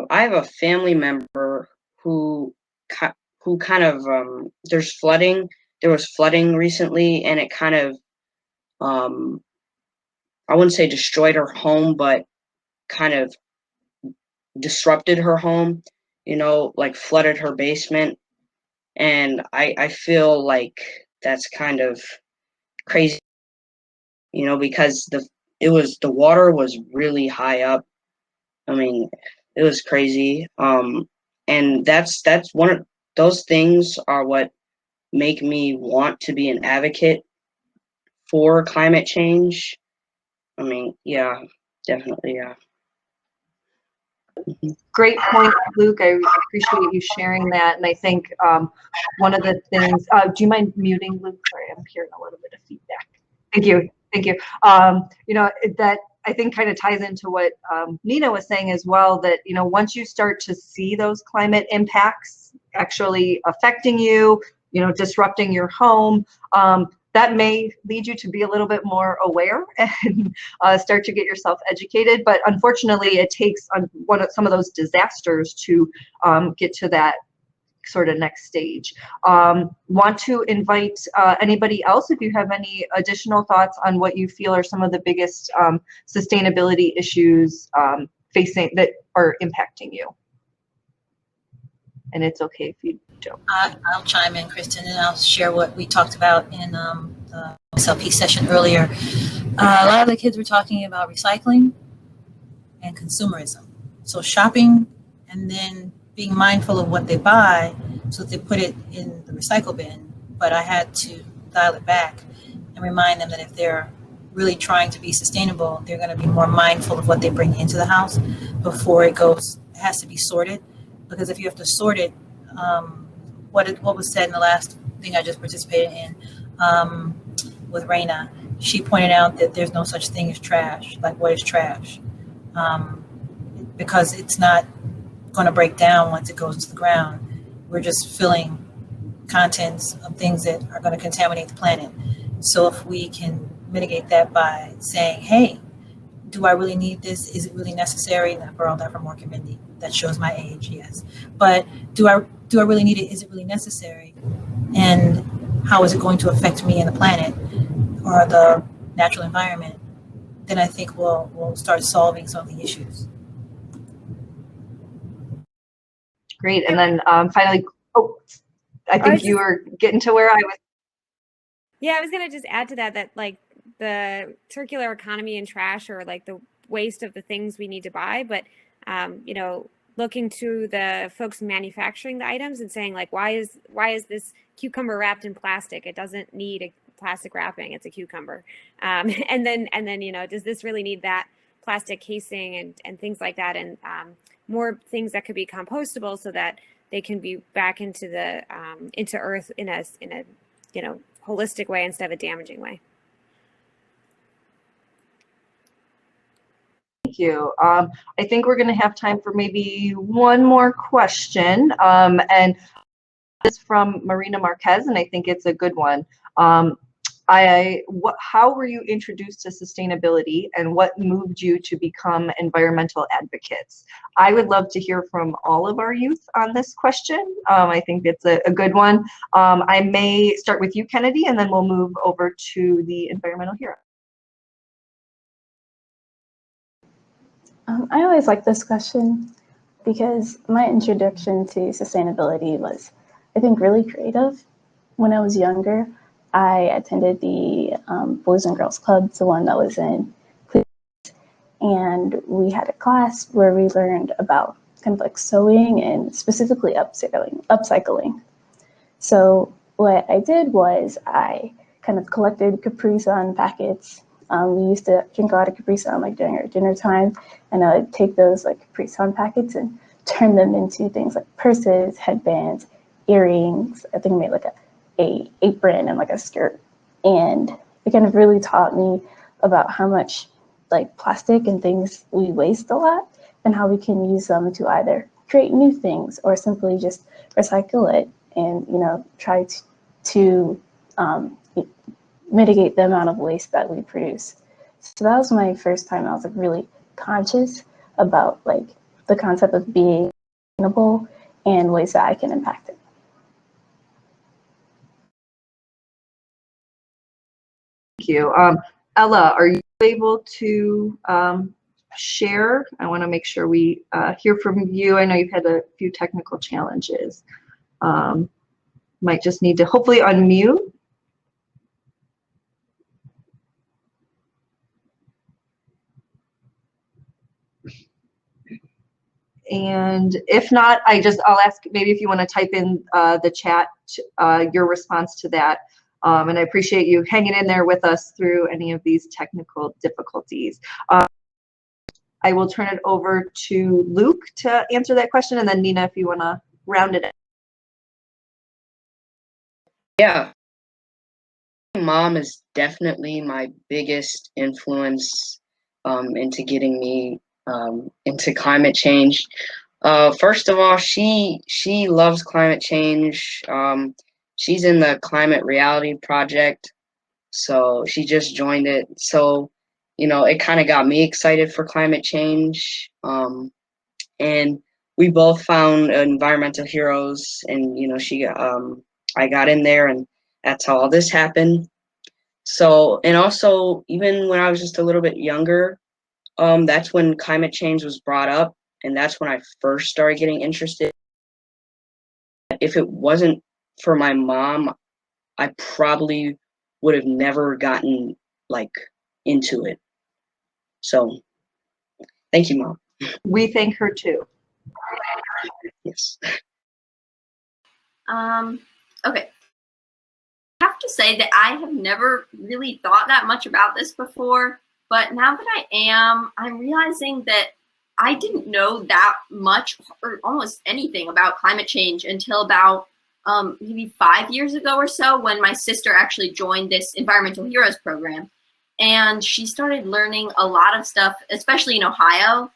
S7: I have a family member who kind of there's flooding. There was flooding recently, and it kind of I wouldn't say destroyed her home, but kind of disrupted her home, you know, like flooded her basement. And I feel like that's kind of crazy, you know, because the water was really high up. I mean, it was crazy. And that's one of those things are what make me want to be an advocate for climate change. I mean, yeah, definitely, yeah.
S1: Great point, Luke. I appreciate you sharing that. And I think one of the things, do you mind muting, Luke? Sorry, I'm hearing a little bit of feedback. Thank you. Thank you. You know, that I think kind of ties into what Nina was saying as well, that, you know, once you start to see those climate impacts actually affecting you, you know, disrupting your home, that may lead you to be a little bit more aware and start to get yourself educated. But unfortunately, it takes some of those disasters to get to that sort of next stage. Want to invite anybody else if you have any additional thoughts on what you feel are some of the biggest sustainability issues facing that are impacting you. And it's okay if you don't.
S2: I'll chime in, Kristen, and I'll share what we talked about in the SLP session earlier. A lot of the kids were talking about recycling and consumerism. So shopping and then being mindful of what they buy so that they put it in the recycle bin. But I had to dial it back and remind them that if they're really trying to be sustainable, they're going to be more mindful of what they bring into the house before it has to be sorted. Because if you have to sort it, what was said in the last thing I just participated in with Raina, she pointed out that there's no such thing as trash. Like, what is trash? Because it's not going to break down once it goes into the ground. We're just filling contents of things that are going to contaminate the planet. So if we can mitigate that by saying, hey, do I really need this? Is it really necessary? And for all that from Morgan Mindy. That shows my age, yes. But do I really need it? Is it really necessary? And how is it going to affect me and the planet or the natural environment? Then I think we'll start solving some of the issues.
S1: Great. And then finally, I think you were getting to where I was.
S8: Yeah, I was going to just add to that like the circular economy and trash or like the waste of the things we need to buy, but you know, looking to the folks manufacturing the items and saying like, why is this cucumber wrapped in plastic? It doesn't need a plastic wrapping. It's a cucumber. And then, you know, does this really need that plastic casing and things like that? And more things that could be compostable so that they can be back into the into earth in a you know, holistic way instead of a damaging way.
S1: Thank you. I think we're going to have time for maybe one more question. And this is from Marina Marquez, and I think it's a good one. How were you introduced to sustainability and what moved you to become environmental advocates? I would love to hear from all of our youth on this question. I think it's a good one. I may start with you, Kennedy, and then we'll move over to the environmental hero.
S3: I always like this question because my introduction to sustainability was, I think, really creative when I was younger. I attended the Boys and Girls Club, the one that was in Cleveland, and we had a class where we learned about kind of like sewing and specifically upcycling. So what I did was I kind of collected Capri Sun packets. We used to drink a lot of Capri Sun like during our dinner time, and I would take those like Capri Sun packets and turn them into things like purses, headbands, earrings. I think I made like a apron and like a skirt. And it kind of really taught me about how much like plastic and things we waste a lot, and how we can use them to either create new things or simply just recycle it and, you know, try to mitigate the amount of waste that we produce. So that was my first time I was like really conscious about like the concept of being sustainable and ways that I can impact it.
S1: Thank you. Ella, are you able to share? I want to make sure we hear from you. I know you've had a few technical challenges. Might just need to hopefully unmute. And if not, I'll ask maybe if you want to type in the chat your response to that. And I appreciate you hanging in there with us through any of these technical difficulties. I will turn it over to Luke to answer that question, and then Nina, if you want to round it out.
S7: Yeah. My mom is definitely my biggest influence into getting me into climate change. First of all, she loves climate change. She's in the Climate Reality Project, so she just joined it. So, you know, it kind of got me excited for climate change. And we both found environmental heroes, and, you know, I got in there, and that's how all this happened. So, and also, even when I was just a little bit younger, that's when climate change was brought up, and that's when I first started getting interested. If it wasn't for my mom, I probably would have never gotten like into it. So, thank you, Mom.
S1: We thank her too.
S7: Yes.
S6: Okay. I have to say that I have never really thought that much about this before, but now that I'm realizing that I didn't know that much or almost anything about climate change until about maybe 5 years ago or so, when my sister actually joined this Environmental Heroes program. And she started learning a lot of stuff, especially in Ohio,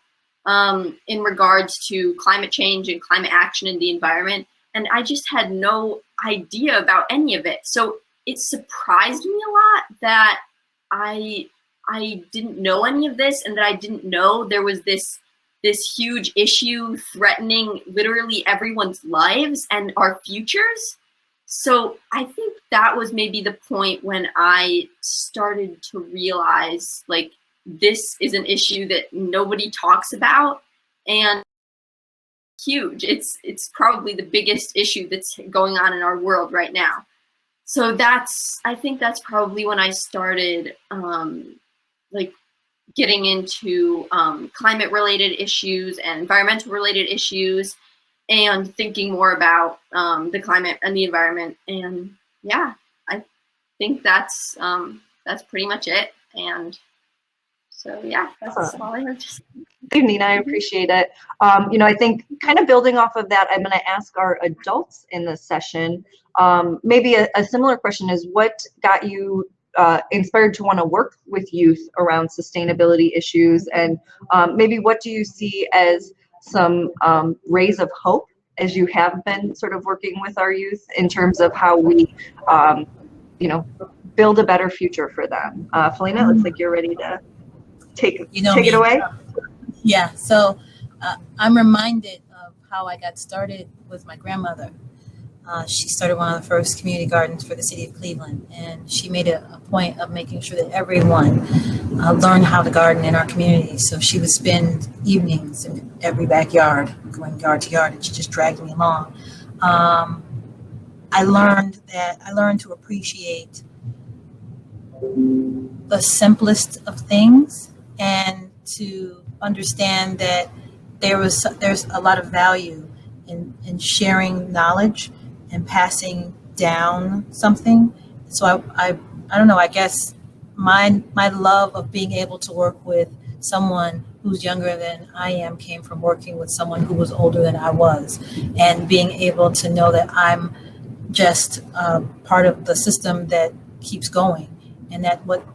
S6: in regards to climate change and climate action in the environment. And I just had no idea about any of it. So it surprised me a lot that I didn't know any of this, and that I didn't know there was this huge issue threatening literally everyone's lives and our futures. So I think that was maybe the point when I started to realize, like, this is an issue that nobody talks about, and huge. It's probably the biggest issue that's going on in our world right now. So I think that's probably when I started like getting into climate related issues and environmental related issues, and thinking more about the climate and the environment. And yeah, I think that's pretty much it. And so yeah, that's all I have to say.
S1: Thank you, Nina, I appreciate it. You know, I think kind of building off of that, I'm going to ask our adults in this session, maybe a similar question is, what got you inspired to want to work with youth around sustainability issues, and maybe what do you see as some rays of hope as you have been sort of working with our youth in terms of how we, you know, build a better future for them? Felina, it looks like you're ready to take it away.
S2: Yeah, so I'm reminded of how I got started with my grandmother. She started one of the first community gardens for the city of Cleveland, and she made a point of making sure that everyone learned how to garden in our community. So she would spend evenings in every backyard, going yard to yard, and she just dragged me along. I learned to appreciate the simplest of things, and to understand that there's a lot of value in sharing knowledge and passing down something. So I don't know, I guess my love of being able to work with someone who's younger than I am came from working with someone who was older than I was, and being able to know that I'm just part of the system that keeps going, and that what,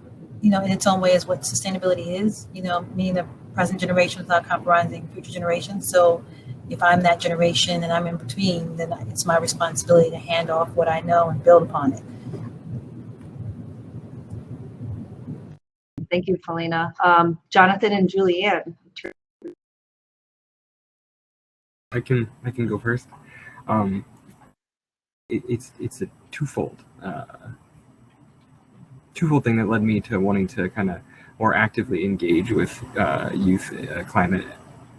S2: in its own way is what sustainability is, meaning the present generation without compromising future generations. So if I'm that generation and I'm in between, then it's my responsibility to hand off what I know and build upon it.
S1: Thank you, Felina. Jonathan and Julianne.
S9: I can go first. It's a twofold thing that led me to wanting to kind of more actively engage with youth climate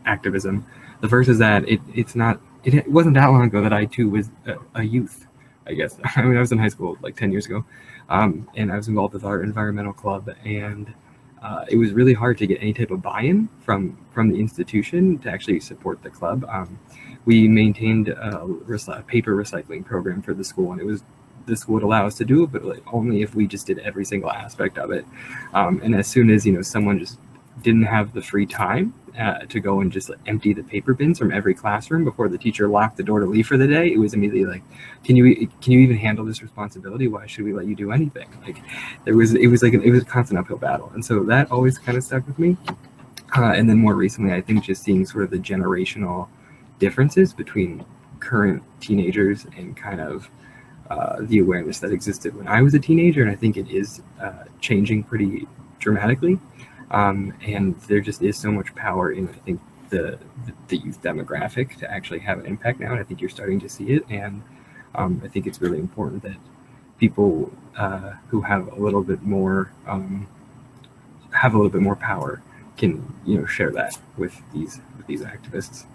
S9: activism. The first is that it wasn't that long ago that I too was a youth, I guess. I mean, I was in high school like 10 years ago, and I was involved with our environmental club, and it was really hard to get any type of buy-in from the institution to actually support the club. We maintained a paper recycling program for the school, and this would allow us to do it, but only if we just did every single aspect of it. And as soon as someone just didn't have the free time to go and just empty the paper bins from every classroom before the teacher locked the door to leave for the day, it was immediately like, can you even handle this responsibility? Why should we let you do anything? Like it was a constant uphill battle, and so that always kind of stuck with me. And then more recently, I think just seeing sort of the generational differences between current teenagers and kind of the awareness that existed when I was a teenager, and I think it is changing pretty dramatically. And there just is so much power in, I think, the youth demographic to actually have an impact now, and I think you're starting to see it. And I think it's really important that people who have a little bit more power can share that with these activists.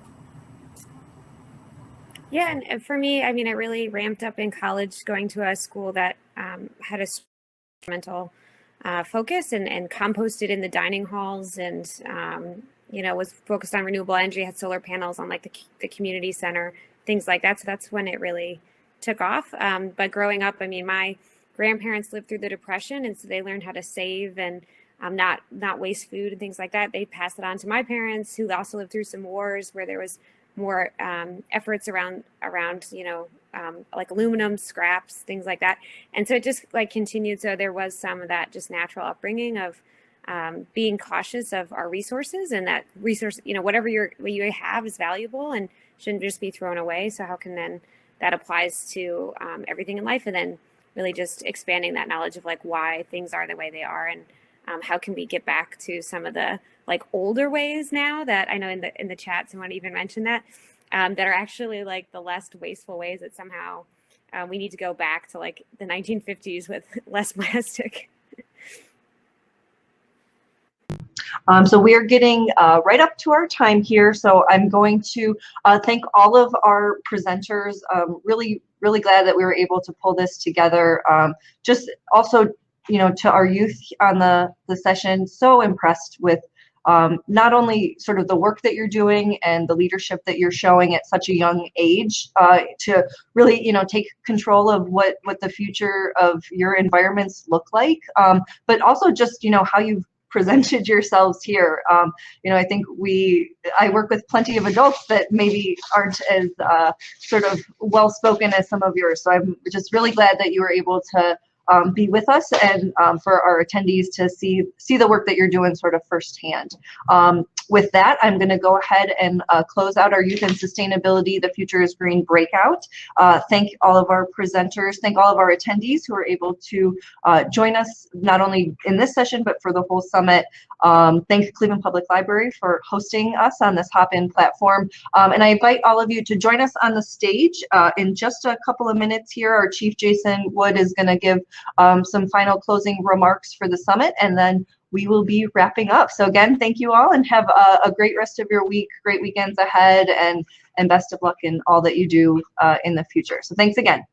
S8: Yeah, and for me, I mean, I really ramped up in college, going to a school that had a environmental focus and composted in the dining halls, and was focused on renewable energy, had solar panels on like the community center, things like that. So that's when it really took off. But growing up, I mean, my grandparents lived through the Depression, and so they learned how to save and not waste food and things like that. They passed it on to my parents, who also lived through some wars where there was more efforts around like aluminum scraps, things like that. And so it just like continued. So there was some of that just natural upbringing of being cautious of our resources, and that resource, whatever you have is valuable and shouldn't just be thrown away. So how can then that applies to everything in life, and then really just expanding that knowledge of like why things are the way they are, and how can we get back to some of the like older ways now that I know in the chat someone even mentioned that are actually like the less wasteful ways, that somehow we need to go back to like the 1950s with less plastic.
S1: So we are getting right up to our time here. So I'm going to thank all of our presenters. Really, really glad that we were able to pull this together. Just also, to our youth on the session, so impressed with not only sort of the work that you're doing and the leadership that you're showing at such a young age to really, take control of what the future of your environments look like, but also just, how you've presented yourselves here. I think I work with plenty of adults that maybe aren't as sort of well-spoken as some of yours. So I'm just really glad that you were able to be with us, and for our attendees to see the work that you're doing sort of firsthand. With that, I'm going to go ahead and close out our Youth and Sustainability, The Future is Green breakout. Thank all of our presenters, thank all of our attendees who were able to join us not only in this session, but for the whole summit. Thank Cleveland Public Library for hosting us on this hop-in platform. And I invite all of you to join us on the stage. In just a couple of minutes here, our Chief Jason Wood is going to give some final closing remarks for the summit, and then we will be wrapping up. So again, thank you all, and have a great rest of your week, great weekends ahead, and best of luck in all that you do in the future. So thanks again.